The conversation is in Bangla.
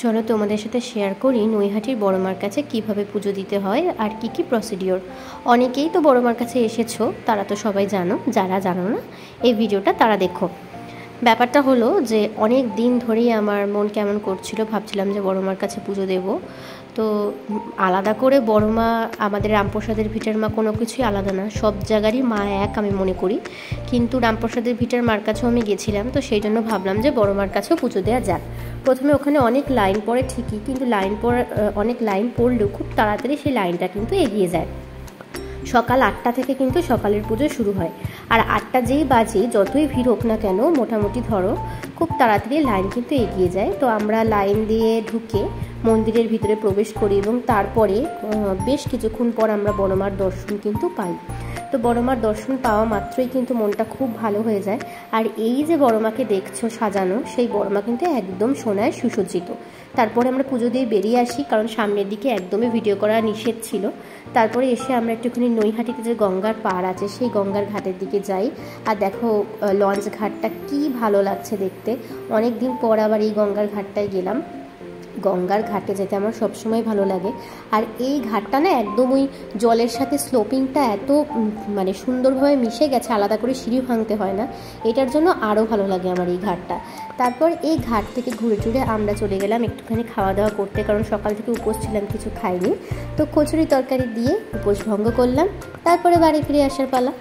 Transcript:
চলো তোমাদের সাথে শেয়ার করি নৈহাটির বড়মার কাছে কিভাবে পুজো দিতে হয় আর কি কি প্রসিডিওর। অনেকেই তো বড়মার কাছে এসেছো, তারা তো সবাই জানো, যারা জানো না এই ভিডিওটা তারা দেখো। ব্যাপারটা হলো যে অনেক দিন ধরেই আমার মন কেমন করছিল, ভাবছিলাম যে বড়মার কাছে পুজো দেব। তো আলাদা করে বড়মা আমাদের রামপ্রসাদের ভিটার মা কোনো কিছুই আলাদা না, সব জায়গারই মা এক আমি মনে করি। কিন্তু রামপ্রসাদের ভিটার মার কাছেও আমি গেছিলাম, তো সেই জন্য ভাবলাম যে বড়মার কাছেও পুজো দেওয়া যাক। প্রথমে ওখানে অনেক লাইন পড়ে ঠিকই, কিন্তু অনেক লাইন পড়লেও খুব তাড়াতাড়ি সেই লাইনটা কিন্তু এগিয়ে যায়। সকাল 8টা থেকে কিন্তু সকালের পুজো শুরু হয়, আর 8টা যেই বাজে যতই ভিড় হোক না কেন মোটামুটি ধরো খুব তাড়াতাড়ি লাইন কিন্তু এগিয়ে যায়। তো আমরা লাইন দিয়ে ঢুকে মন্দিরের ভিতরে প্রবেশ করি এবং তারপরে বেশ কিছুক্ষণ পর আমরা বড়মার দর্শন কিন্তু পাই। তো বড়মার দর্শন পাওয়া মাত্রই কিন্তু মনটা খুব ভালো হয়ে যায়। আর এই যে বড়মাকে দেখছো সাজানো, সেই বড়মা কিন্তু একদম সোনায় সুসজ্জিত। তারপরে আমরা পুজো দিয়ে বেরিয়ে আসি, কারণ সামনের দিকে একদমই ভিডিও করা নিষেধ ছিল। তারপরে এসে আমরা একটুখানি নৈহাটিতে যে গঙ্গার পাড় আছে সেই গঙ্গার ঘাটের দিকে যাই। আর দেখো লঞ্চ ঘাটটা কি ভালো লাগছে দেখতে। অনেক দিন পর আবার এই গঙ্গার ঘাটটায় গেলাম। গঙ্গার ঘাটে যেতে আমার সবসময় ভালো লাগে। আর এই ঘাটটা না একদম ওই জলের সাথে স্লোপিংটা এত মানে সুন্দরভাবে মিশে গেছে, আলাদা করে সিঁড়ি ভাঙতে হয় না, এটার জন্য আরও ভালো লাগে আমার এই ঘাটটা। তারপর এই ঘাট থেকে ঘুরে টুরে আমরা চলে গেলাম একটুখানি খাওয়া দাওয়া করতে, কারণ সকাল থেকে উপোস ছিলাম, কিছু খাইনি। তো কচুরি তরকারি দিয়ে উপোস ভঙ্গ করলাম, তারপরে বাড়ি ফিরে আসার পালা।